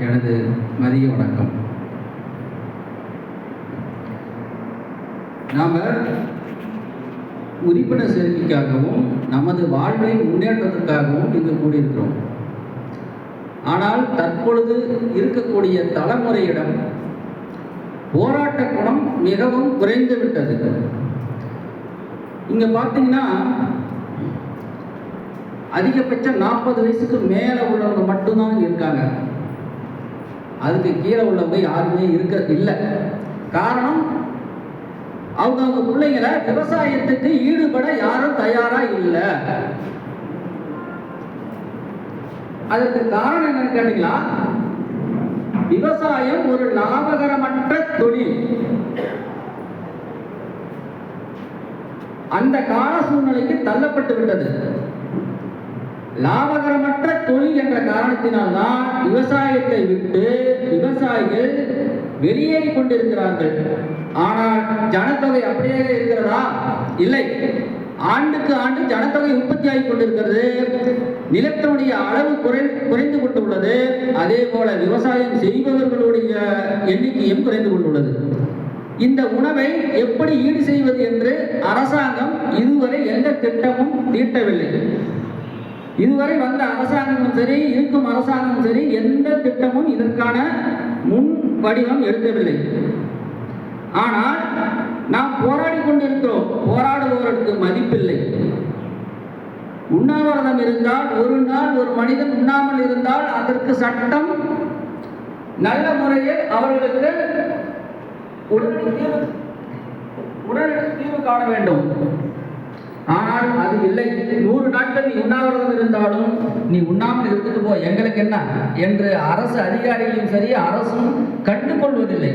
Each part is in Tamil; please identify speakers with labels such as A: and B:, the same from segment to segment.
A: எனது மதிய வணக்கம். நாம் உறுப்பினர் சேர்க்கைக்காகவும் நமது வாழ்வை முன்னேற்றத்திற்காகவும் இங்கு கூடியிருக்கிறோம். ஆனால் தற்பொழுது இருக்கக்கூடிய தலைமுறையிடம் போராட்ட குணம் மிகவும் குறைந்து விட்டது. இங்க பார்த்தீங்கன்னா அதிகபட்சம் 40 வயசுக்கு மேலே உள்ளவங்க மட்டும்தான் இருக்காங்க. அதுக்கு கீழே உள்ளவங்க யாருமே இல்லை. காரணம், அவங்க பிள்ளைங்களை விவசாயத்துக்கு ஈடுபட யாரும் தயாரா இல்லை. அதற்கு காரணம் என்னன்னு கேட்டீங்களா, விவசாயம் ஒரு லாபகரமற்ற தொழில். அந்த கால சூழ்நிலைக்கு தள்ளப்பட்டு விட்டது. லாபகரமற்ற தொழில் என்ற காரணத்தினால்தான் விவசாயத்தை விட்டு விவசாயிகள் வெளியேறி கொண்டிருக்கிறார்கள். ஆனால் ஜனத்தொகை அப்படியே இருக்கிறதா? இல்லை. ஆண்டுக்கு ஆண்டு ஜனத்தொகை உற்பத்தி ஆகி கொண்டிருக்கிறது. நிலத்தினுடைய அளவு குறைந்து கொண்டுள்ளது. அதே போல விவசாயம் செய்பவர்களுடைய எண்ணிக்கையும் குறைந்து கொண்டுள்ளது. இந்த உணவை எப்படி ஈடு செய்வது என்று அரசாங்கம் இதுவரை எந்த திட்டமும் தீட்டவில்லை. இதுவரை வந்த அரசாங்கமும் சரி, இருக்கும் அரசாங்கமும் சரி, எந்த திட்டமும் இதற்கான முன் வடிவம் எடுக்கவில்லை. ஆனால் நாம் போராடி கொண்டிருக்கிறோம். போராடுபவர்களுக்கு மதிப்பில்லை. உண்ணாவிரதம் இருந்தால், ஒரு நாள் ஒரு மனிதன் உண்ணாமல் இருந்தால் அதற்கு சட்டம் நல்ல முறையில் அவர்களுக்கு உடனடி தீர்வு காண வேண்டும். ஆனால் அது இல்லை. 100 நாட்கள் நீ உண்ணாவிரதம் இருந்தாலும் நீ உண்ணாமல் இருந்துட்டு போ, எங்களுக்கு என்ன என்று அரசு அதிகாரிகளும் சரி, அரசும் கண்டுகொள்வதில்லை.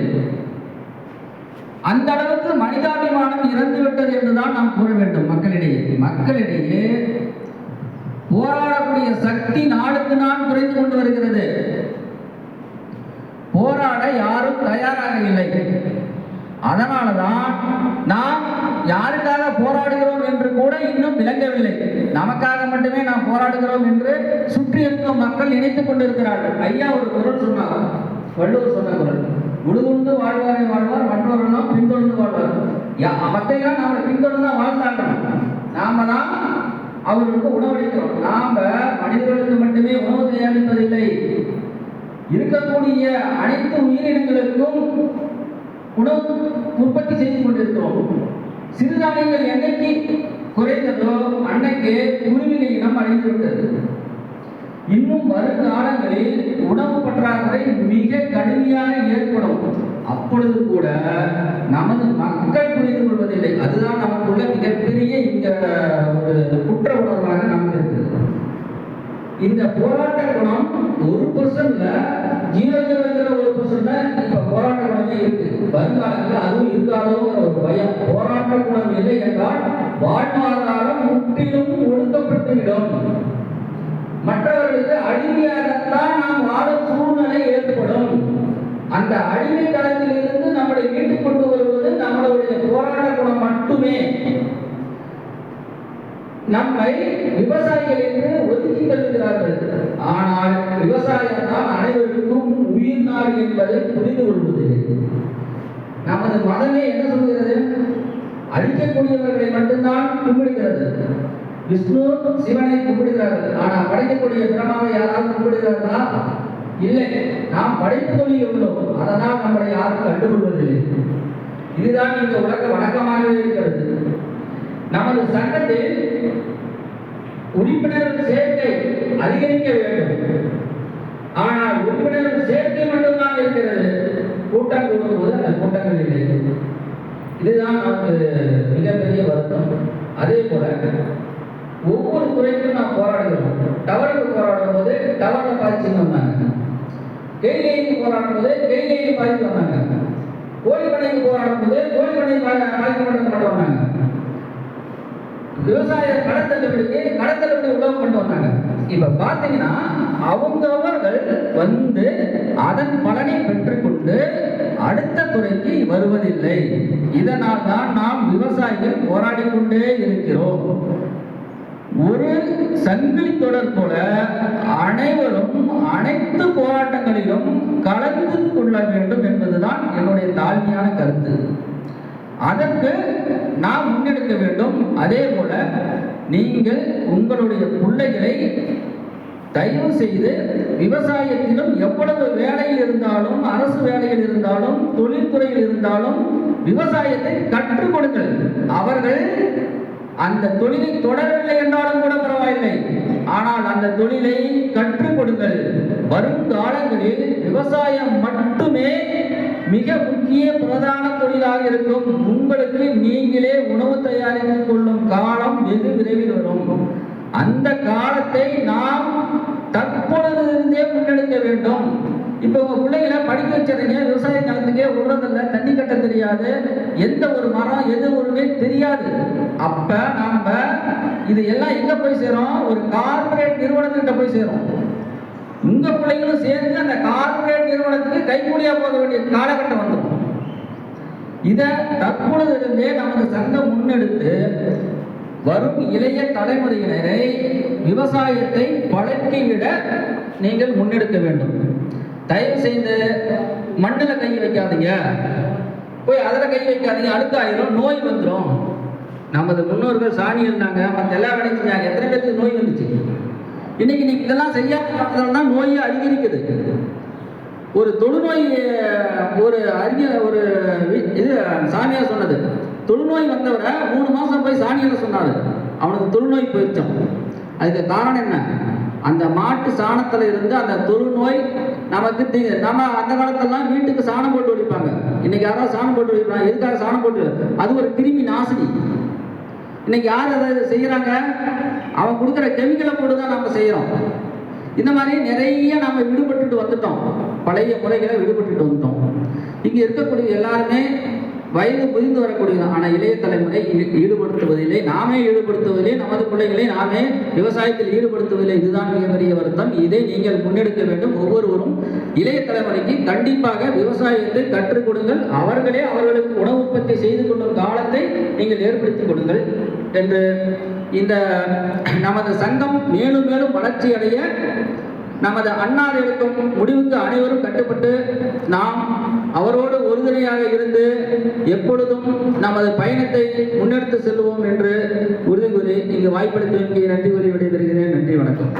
A: அந்த அளவுக்கு மனிதாபிமானம் இறந்துவிட்டது என்றுதான் நாம் கூற வேண்டும். மக்களிடையே போராடக்கூடிய சக்தி நாளுக்கு நாள் குறைந்து கொண்டு வருகிறது. போராட யாரும் தயாராக இல்லை. அதனாலதான் நாம் யாருக்காக போராடுகிறோம் என்று கூட இன்னும் விளங்கவில்லை. நமக்காக மட்டுமே நாம் போராடுகிறோம் என்று சுற்றி இருக்கும் மக்கள் நினைத்துக் கொண்டிருக்கிறார்கள். ஐயா ஒரு குரல் சொன்னார், வள்ளுவர் சொன்ன குரல், உழுதுண்டு வாழ்வாரை வாழ்வார், மற்றவர்களும் பின்தொடர்ந்து வாழ்வார். மத்தையெல்லாம் நம்மளை பின்தொடர்ந்து வாழ்ந்தாங்க. நாம தான் அவர்களுக்கு உணவளிக்கிறோம். நாம மனிதர்களுக்கு மட்டுமே உணவு தயாரிப்பதில்லை, இருக்கக்கூடிய அனைத்து உயிரினங்களுக்கும் உணவு உற்பத்தி செய்து கொண்டிருக்கிறோம். சிறுதானியங்கள் என்னைக்கு குறைந்ததோ அன்னைக்கு குருவிகள் இனம் அழிந்துவிட்டது. இன்னும் வருங்காலங்களில் உணவு பற்றாக்குறை மிக கடுமையாக ஏற்படும். அப்பொழுது கூட நமது மக்கள் புரிந்து கொள்வதில்லை. அதுதான் நமக்குள்ள மிகப்பெரிய இந்த ஒரு குற்ற உணர்வாக நமக்கு இருக்குது. இந்த போராட்ட குணம் 1% 0.01% இப்ப போராட்ட குணமே இருக்கு. வருங்காலத்தில் அதுவும் இருக்காதோங்கிற ஒரு பயம். போராட்ட குணம் இல்லை என்றால் வாழ்வாதாரம் முற்றிலும் ஒடுக்கப்பட்டுவிடும். மற்றவர்களுக்கு அடிமையாகத்தான் நாம் வாழும் சூழ்நிலை ஏற்படும். அந்த அடிமை தளத்தில் இருந்து நம்மளை மீட்டுக் கொண்டு வருவது நம்மளுடைய போராட்ட குணம் மட்டுமே. நம்மை விவசாயிகள் என்று ஒதுக்கி தள்ளுகிறார்கள். ஆனால் விவசாயம் தான் அனைவருக்கும் உயிர் நாடு என்பதை புரிந்து கொள்வதில்லை. நமது மதமே என்ன சொல்கிறது? அழிக்கக்கூடியவர்களை மட்டும்தான் கும்பிடுகிறது. விஷ்ணு சிவனை கும்பிடுகிறார்கள். ஆனால் படைக்கக்கூடிய பிரமாவை யாராவது கும்பிடுகிறார்களா? இல்லை. நாம் படைப்பு தொழில் உள்ளோம். அதனால் நம்மளை யாரும் கண்டுகொள்வதில்லை. இதுதான் இந்த உலக வழக்கமாகவே இருக்கிறது. நமது சட்டத்தில் உறுப்பினர் சேர்க்கை அதிகரிக்க வேண்டும். ஆனால் உறுப்பினர் சேர்க்கை மட்டும்தான் இருக்கிறது. கூட்டம் கூடும்போது அந்த கூட்டங்கள் இல்லை. இதுதான் நமக்கு மிகப்பெரிய வருத்தம். அதே போல ஒவ்வொரு துறைக்கும் நாம் போராடுகிறோம். டவருக்கு போராடும் போது டவர்ல பாதிச்சுன்னு வந்தாங்க. கேள்விக்கு போராடும் போது கேள்விக்கு பாதித்து வந்தாங்க. கோழிப்படைக்கு போராடும் போது கோழிப்படை பாதிக்கப்பட்டு வந்தாங்க. விவசாய கடத்தலுக்கு உழவு கொண்டு வந்தாங்க. இப்ப பாத்தீங்கன்னா அவங்கவர்கள் வந்து அதன் பலனை பெற்றுக்கொண்டு அடுத்த துறைக்கு வருவதில்லை. இதனால் தான் நாம் விவசாயிகள் போராடி கொண்டே இருக்கிறோம். ஒரு சங்கிலி தொடர் போல அனைவரும் அனைத்து போராட்டங்களையும் காலங்களிலும் கலந்து கொள்ள வேண்டும் என்பதுதான் என்னுடைய தாழ்மையான கருத்து. அதற்கு நாம் முன்னெடுக்க வேண்டும். அதே போல நீங்கள் உங்களுடைய பிள்ளைகளை தயவு செய்து விவசாயத்திலும் எவ்வளவு வேலையில் இருந்தாலும், அரசு வேலையில் இருந்தாலும், தொழில்துறையில் இருந்தாலும் விவசாயத்தை கற்றுக் கொடுங்கள். அவர்கள் அந்த தொழிலை தொடரவில்லை என்றாலும் கூட பரவாயில்லை, ஆனால் அந்த தொழிலை கற்றுக் கொடுங்கள். வருங்காலங்களில் விவசாயம் மட்டுமே மிக முக்கிய பிரதான தொழிலாக இருக்கும். உங்களுக்கு நீங்களே உணவு தயாரித்துக் கொள்ளும் காலம் வெகு விரைவில் வரும். அந்த காலத்தை நாம் தற்பொழுதிலிருந்தே முன்னெடுக்க வேண்டும். இப்போ உங்க பிள்ளைகளை படிக்க வச்சிருங்க, விவசாய நிலத்துக்கே விடுறதில்ல, தண்ணி கட்ட தெரியாது, எந்த ஒரு மரம் எது ஒருமே தெரியாது. அப்ப நாம இது எல்லாம் எங்க போய் சேரும்? ஒரு கார்பரேட் நிறுவனத்துக்கிட்ட போய் சேரும். உங்க பிள்ளைகளும் சேர்ந்து அந்த கார்பரேட் நிறுவனத்துக்கு கைக்கூலியா போக வேண்டிய காலகட்டம் வந்துடும். இதை தற்பொழுதிலிருந்தே நமது சங்கம் முன்னெடுத்து வரும் இளைய தலைமுறையினரை விவசாயத்தை பழக்கிவிட நீங்கள் முன்னெடுக்க வேண்டும். தயவு செய்து மண்ணில் கை வைக்காதீங்க, போய் அதில் கை வைக்காதீங்க, அழுக்காயிரும், நோய் வந்துடும். நமது முன்னோர்கள் சாணி இருந்தாங்க, மற்ற எல்லா வேலையும் செஞ்சாங்க. எத்தனை பேருக்கு நோய் வந்துச்சு? இன்னைக்கு நீங்க இதெல்லாம் செய்யாத நோயே அதிகரிக்குது. ஒரு தொழுநோய், ஒரு ஒரு இது சாமியார் சொன்னது, தொழுநோய் வந்தவரை 3 மாசம் போய் சாணியில சொன்னாரு, அவனுக்கு தொழுநோய் போயிடுச்சான். அதுக்கு காரணம் என்ன? அந்த மாட்டு சாணத்துல இருந்து அந்த தொழுநோய் நமக்கு நம்ம அந்த காலத்தெல்லாம் வீட்டுக்கு சாணம் போட்டு ஒழிப்பாங்க. இன்னைக்கு யாராவது சாணம் போட்டு ஒழிப்பாங்க? எதுக்காக சாணம் போட்டு? அது ஒரு கிருமி நாசினி. இன்னைக்கு யார் அதை செய்யறாங்க? அவன் கொடுக்குற கெமிக்கலை போட்டு தான் நம்ம செய்யறோம். இந்த மாதிரி நிறைய நம்ம விடுபட்டுட்டு வந்துட்டோம், பழைய முறைகளை விடுபட்டுட்டு வந்துட்டோம். இங்க இருக்கக்கூடிய எல்லாருமே வயது புரிந்து வரக்கூடியது. ஆனால் இளைய தலைமுறை ஈடுபடுத்துவதில்லை, நாமே ஈடுபடுத்துவதில்லை, நமது பிள்ளைகளை நாமே விவசாயத்தில் ஈடுபடுத்துவதில்லை. இதுதான் மிகப்பெரிய வருத்தம். இதை நீங்கள் முன்னெடுக்க வேண்டும். ஒவ்வொருவரும் இளைய தலைமுறைக்கு கண்டிப்பாக விவசாயத்தை கற்றுக் கொடுங்கள். அவர்களே அவர்களுக்கு உணவு உற்பத்தி செய்து கொள்ளும் காலத்தை நீங்கள் ஏற்படுத்திக் கொடுங்கள் என்று இந்த நமது சங்கம் மேலும் மேலும் வளர்ச்சி அடைய நமது அன்னார் எடுக்கும் முடிவுக்கு அனைவரும் கட்டுப்பட்டு நாம் அவரோடு உறுதுணையாக இருந்து எப்பொழுதும் நமது பயணத்தை முன்னெடுத்து செல்வோம் என்று உறுதி கூறி இங்கு வாய்ப்பளித்ததற்கு நன்றி கூறி விடைபெறுகிறேன். நன்றி, வணக்கம்.